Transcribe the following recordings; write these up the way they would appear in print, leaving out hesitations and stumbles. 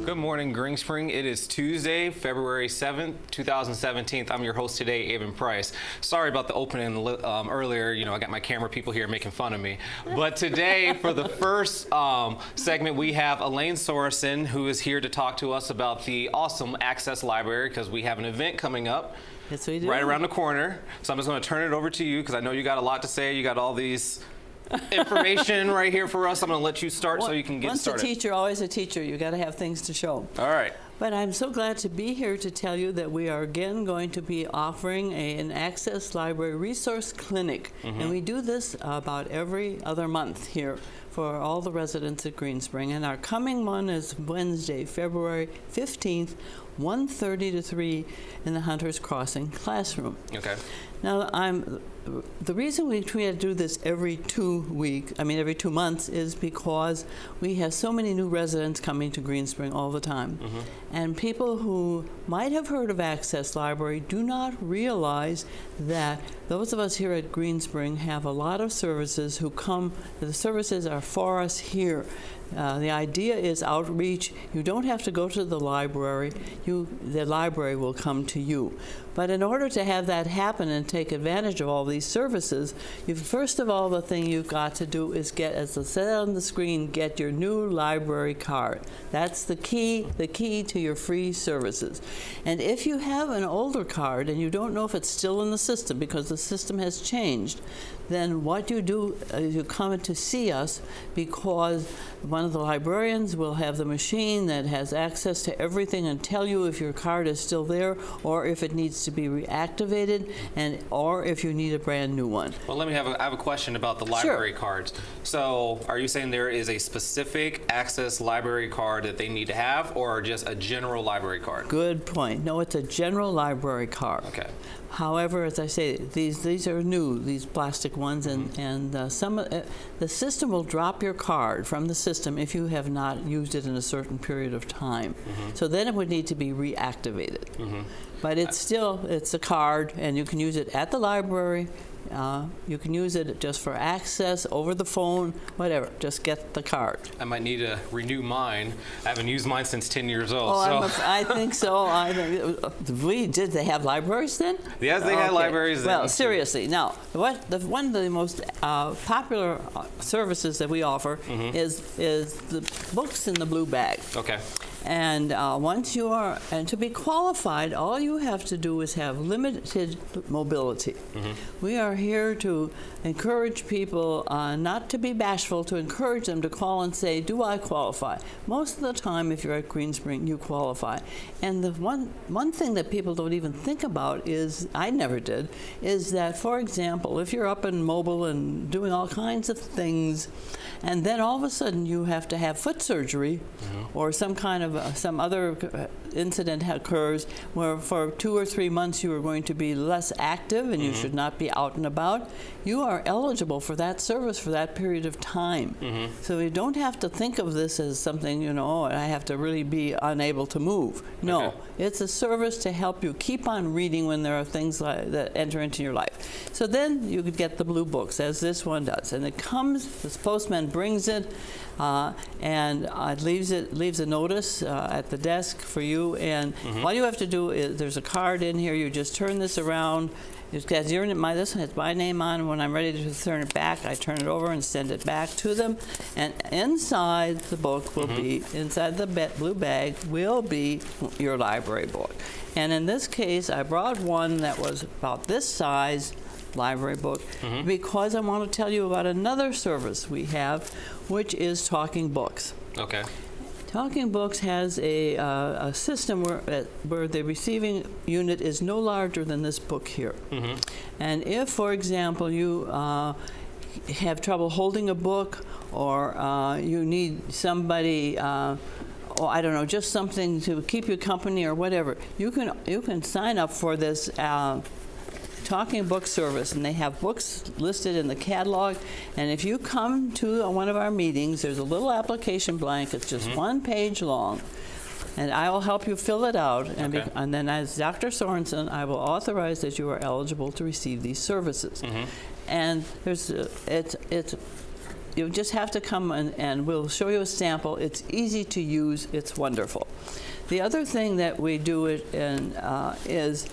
Good morning, Green Spring. It is Tuesday, February 7th, 2017. I'm your host today, Avon Price. Sorry about the opening earlier. You know, I got my camera people here making fun of me. But today, for the first segment, we have Elaine Sorensen, who is here to talk to us about the awesome Access Library, because we have an event coming up. Yes, we do. Right around the corner. So I'm just going to turn it over to you, because I know you got a lot to say. You got all these information right here for us. I'm going to let you start so you can get started. Once a teacher, always a teacher. You got to have things to show. All right. But I'm so glad to be here to tell you that we are again going to be offering an Access Library Resource Clinic. And we do this about every other month here for all the residents at Green Spring. And our coming one is Wednesday, February 15th, 1:30 to 3 in the Hunters Crossing classroom. Okay. Now, the reason we try to do this every 2 months is because we have so many new residents coming to Green Spring all the time. And people who might have heard of Access Library do not realize that those of us here at Green Spring have a lot of services the services are for us here. The idea is outreach. You don't have to go to the library. The library will come to you. But in order to have that happen and take advantage of all these services, first of all, the thing you've got to do is get, as it said on the screen, get your new library card. That's the key to your free services. And if you have an older card and you don't know if it's still in the system because the system has changed, then what you do is you come to see us, because one of the librarians will have the machine that has access to everything and tell you if your card is still there or if it needs to be reactivated or if you need a brand new one. Well, I have a question about the library cards. So are you saying there is a specific Access Library card that they need to have, or just a general library card? Good point. No, it's a general library card. Okay. However, as I say, these are new, these plastic ones, and the system will drop your card from the system if you have not used it in a certain period of time. So then it would need to be reactivated. But it's a card, and you can use it at the library. You can use it just for access, over the phone, whatever. Just get the card. I might need to renew mine. I haven't used mine since 10 years old. Oh, so. I think so. Did they have libraries then? Yes, they had libraries then. Well, seriously. Now, one of the most popular services that we offer is the books in the blue bag. Okay. And and to be qualified, all you have to do is have limited mobility. We are here to encourage people not to be bashful, to encourage them to call and say, do I qualify? Most of the time, if you're at Green Spring, you qualify. And the one thing that people don't even think about is, I never did, is that, for example, if you're up and mobile and doing all kinds of things, and then all of a sudden you have to have foot surgery or some kind of some other incident occurs where for 2 or 3 months you are going to be less active and you should not be out and about, you are eligible for that service for that period of time. So you don't have to think of this as something, I have to really be unable to move. No, it's a service to help you keep on reading when there are things that enter into your life. So then you could get the blue books, as this one does. And it comes, this postman brings it, and it leaves a notice at the desk for you. And all you have to do is, there's a card in here. You just turn this around. This one has my name on. When I'm ready to turn it back, I turn it over and send it back to them. And inside the book will be, inside the blue bag, will be your library book. And in this case, I brought one that was about this size, library book, because I want to tell you about another service we have, which is Talking Books. Okay. Talking Books has a system where the receiving unit is no larger than this book here. And if, for example, you have trouble holding a book, or you need somebody, or I don't know, just something to keep you company or whatever, you can sign up for this Talking Book service, and they have books listed in the catalog. And if you come to one of our meetings, there's a little application blank. It's just 1 page long, and I will help you fill it out. And then, as Dr. Sorensen, I will authorize that you are eligible to receive these services. And it's you just have to come and we'll show you a sample. It's easy to use. It's wonderful. The other thing that we do it in is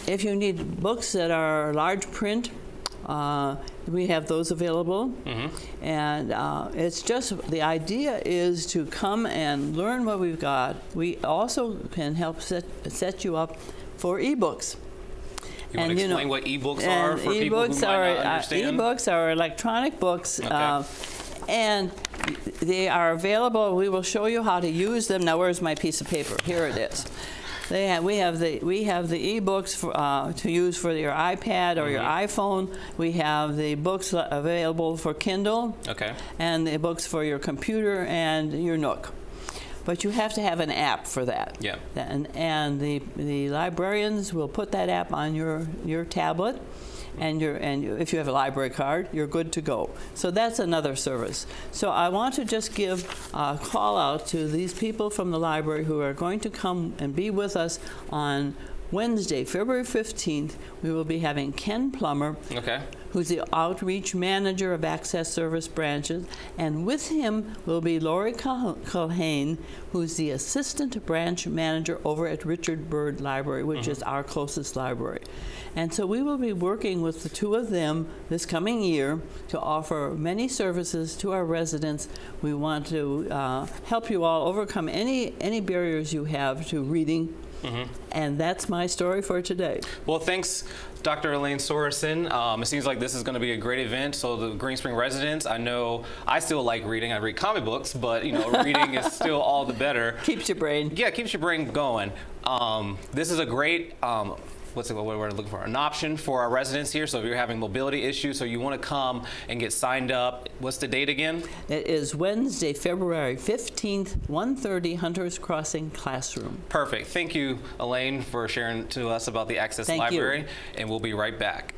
if you need books that are large print, we have those available. And it's just, the idea is to come and learn what we've got. We also can help set you up for ebooks. You want to explain what ebooks are for people who might not understand? Ebooks are electronic books. Okay. And they are available. We will show you how to use them. Now, where's my piece of paper? Here it is. We have the ebooks to use for your iPad or your iPhone. We have the books available for Kindle. Okay. And the books for your computer and your Nook. But you have to have an app for that. Yeah. And the librarians will put that app on your tablet. And if you have a library card, you're good to go. So that's another service. So I want to just give a call out to these people from the library who are going to come and be with us on Wednesday, February 15th. We will be having Ken Plummer, who's the outreach manager of Access Service branches, and with him will be Lori Culhane, who's the assistant branch manager over at Richard Byrd Library, which is our closest library. And so we will be working with the two of them this coming year to offer many services to our residents. We want to help you all overcome any barriers you have to reading. And that's my story for today. Well, thanks, Dr. Elaine Sorensen. It seems like this is going to be a great event. So the Green Spring residents, I know I still like reading. I read comic books, but reading is still all the better. Keeps your brain. Yeah, keeps your brain going. This is a great what we're looking for, an option for our residents here. So if you're having mobility issues, so you want to come and get signed up, what's the date again? It is Wednesday, February 15th, 1:30, Hunters Crossing Classroom. Perfect. Thank you, Elaine, for sharing to us about the Access Library. And we'll be right back.